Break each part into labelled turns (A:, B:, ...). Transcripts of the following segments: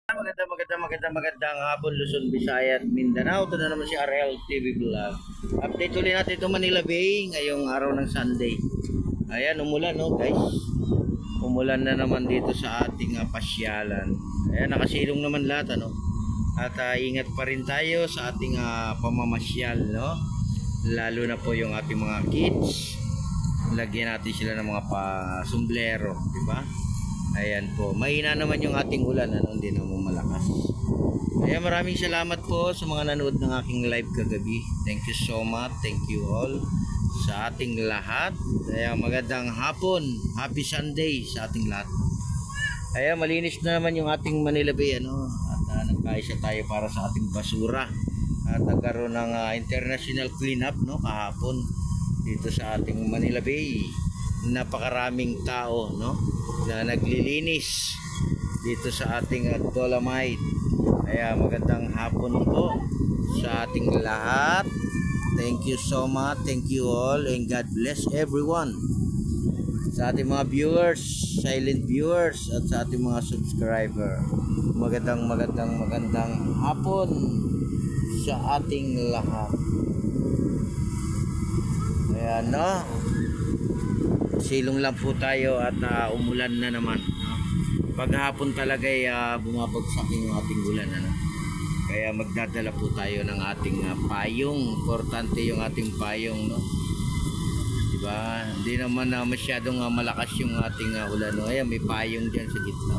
A: Magandang hapon Luzon, Visayas, Mindanao. Ito na naman si RL TV Vlog. Update ulit natin ito Manila Bay ngayong araw ng Sunday. Ayan, umulan no guys. Umulan na naman dito sa ating pasyalan. Ayan, nakasilong naman lahat ano. At ingat pa rin tayo sa ating pamamasyal no. Lalo na po yung ating mga kids. Lagyan natin sila ng mga sombrero, di ba? Ayan po, mahina naman yung ating ulan, ano, hindi naman malakas. Ayan, maraming salamat po sa mga nanood ng aking live kagabi. Thank you so much, thank you all sa ating lahat. Ayan, magandang hapon, happy Sunday sa ating lahat. Ayan, malinis na naman yung ating Manila Bay, ano, at nagkaisa tayo para sa ating basura. At nagkaroon ng international cleanup, no, kahapon dito sa ating Manila Bay. Napakaraming tao no na naglilinis dito sa ating Dolomite. Kaya magandang hapon po sa ating lahat. Thank you so much, thank you all, and God bless everyone. Sa ating mga viewers, silent viewers, at sa ating mga subscriber, magandang hapon sa ating lahat. Ayan no, silong lang po tayo at umulan na naman no? Paghapon talaga ay bumabagsak yung ating ulan ano? Kaya magdadala po tayo ng ating payong. Importante yung ating payong no? Diba? Hindi naman masyadong malakas yung ating ulan no? Ayan, may payong dyan sa gitna.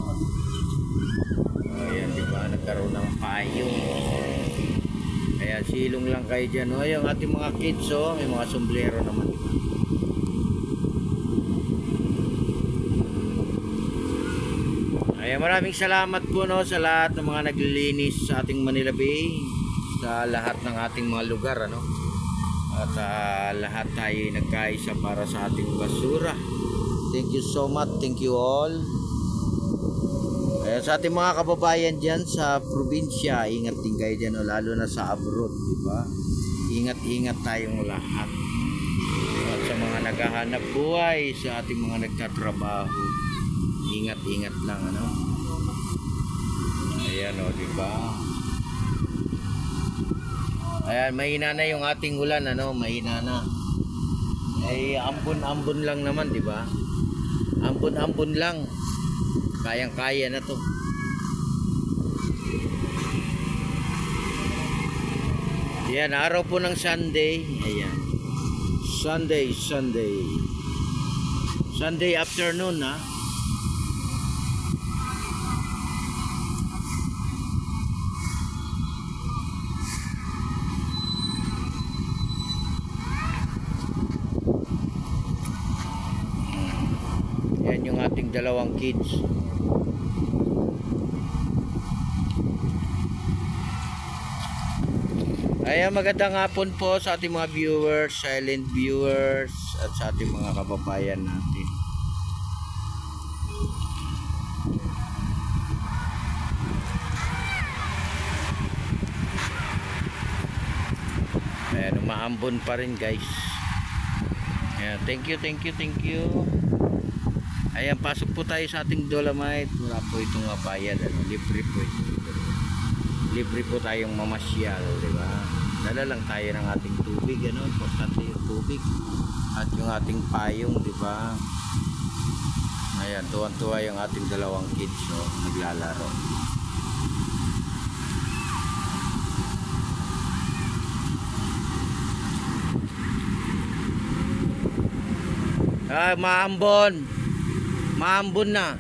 A: Ayan, diba? Nagkaroon ng payong. Kaya silong lang kayo dyan no? Ayan, ating mga kids oh, may mga sombrero naman. Ayan, maraming salamat po no, sa lahat ng mga naglilinis sa ating Manila Bay, sa lahat ng ating mga lugar ano. At lahat tayo nagkaisa para sa ating basura. Thank you so much, thank you all. Ayan, sa ating mga kababayan dyan sa probinsya, ingat din kayo dyan no, lalo na sa abroad, di ba? Ingat tayong lahat. At sa mga naghahanap buhay, sa ating mga nagtatrabaho, ingat lang ano. Ayan o, diba? Ayan, mahina na yung ating ulan ano, mahina na. Ay ambon lang naman, diba? Ambon lang. Kayang-kaya na to. Ayan, araw po ng Sunday. Ayan. Sunday afternoon ha. Yan yung ating dalawang kids. Ayan, magandang hapon po sa ating mga viewers, silent viewers, at sa ating mga kababayan natin. Ayan, umaambon pa rin guys. Ayan, thank you. Ayan, pasok po tayo sa ating Dolomite. Wala po itong bayad ano, libre po ito. Libre po tayong mamasyal, di ba? Dala lang tayo ng ating tubig ano, importante yung tubig at yung ating payong, di ba? Ayan, tuwan-tuwa yung ating dalawang kids no, naglalaro. Maambon na.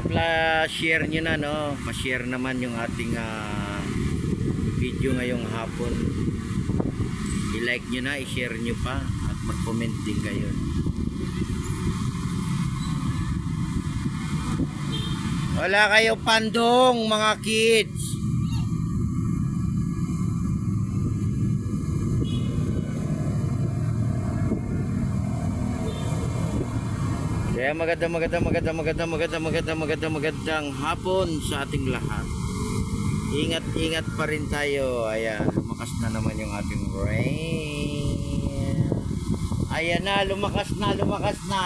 A: Kaya share nyo na no, pa-share naman yung ating video ngayong hapon. I-like nyo na, i-share nyo pa at mag-comment din kayo. Wala kayo pandong mga kids. Kaya magandang hapon sa ating lahat. Ingat pa rin tayo. Ayan, lumakas na naman yung ating rain. Ayan na, lumakas na, lumakas na.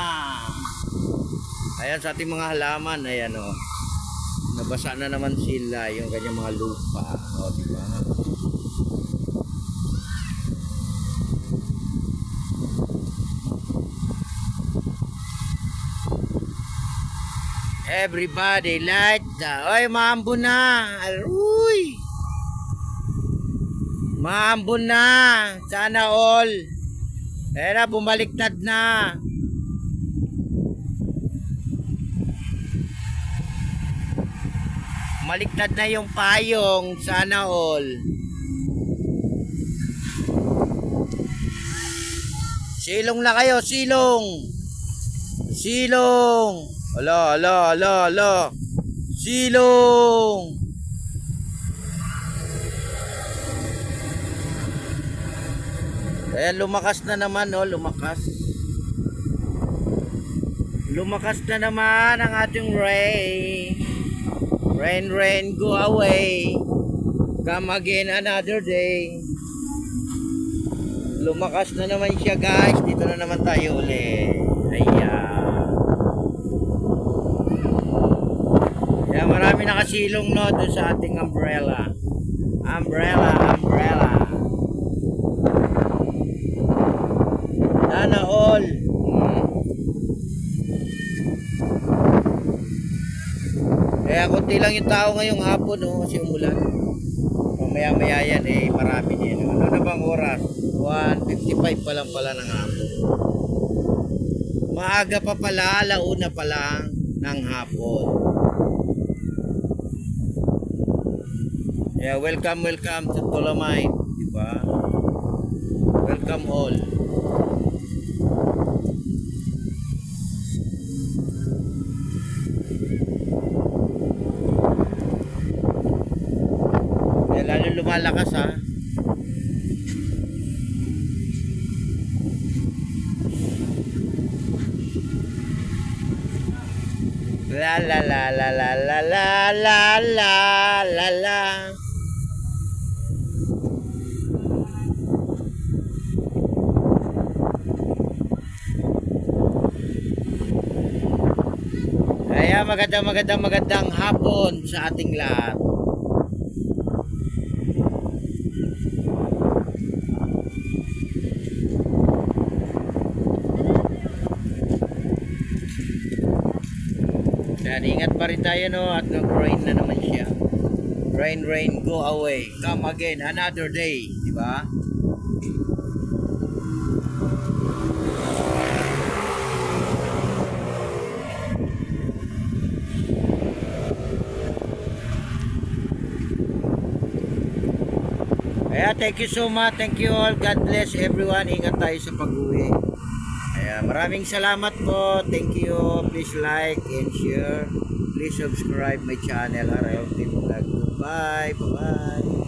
A: Ayan sa ating mga halaman, ayan o. Nabasa na naman sila yung kanyang mga lupa. O, diba? Everybody light the... Oy, maambon na! Uy! Maambon na! Sana all! Ayan na, bumaliktad na! Maliktad na yung payong. Sana all. Silong na kayo, silong! Silong! Ala, ala, ala, ala! Silong! Ayan, lumakas na naman, oh, lumakas. Lumakas na naman ang ating rain. Rain, rain, go away. Come again another day. Lumakas na naman siya, guys. Dito na naman tayo ulit. Ayan. Ayan, marami nakasilong, no, doon sa ating umbrella. Umbrella, umbrella. Sana all. Kaya konti lang yung tao ngayong hapon, no, kasi umulan. Mamaya maya yan, marami din. Ano na bang oras? 1:55 pa lang pala ng hapon. Maaga pa pala, alauna pa lang ng hapon. Yeah, welcome to Dolomite, diba? Welcome all. Lalo lumalakas, ha. La la la la la la la la la la la. Kaya magandang hapon sa ating lahat. Yan, ingat pa rin tayo, no, at nag-rain na naman siya. Rain, rain, go away. Come again another day, di ba? Kaya thank you so much, thank you all, God bless everyone. Ingat tayo sa pag-uwi. Maraming salamat po. Thank you. Please like and share. Please subscribe my channel, RL TV Vlog. Bye. Bye-bye.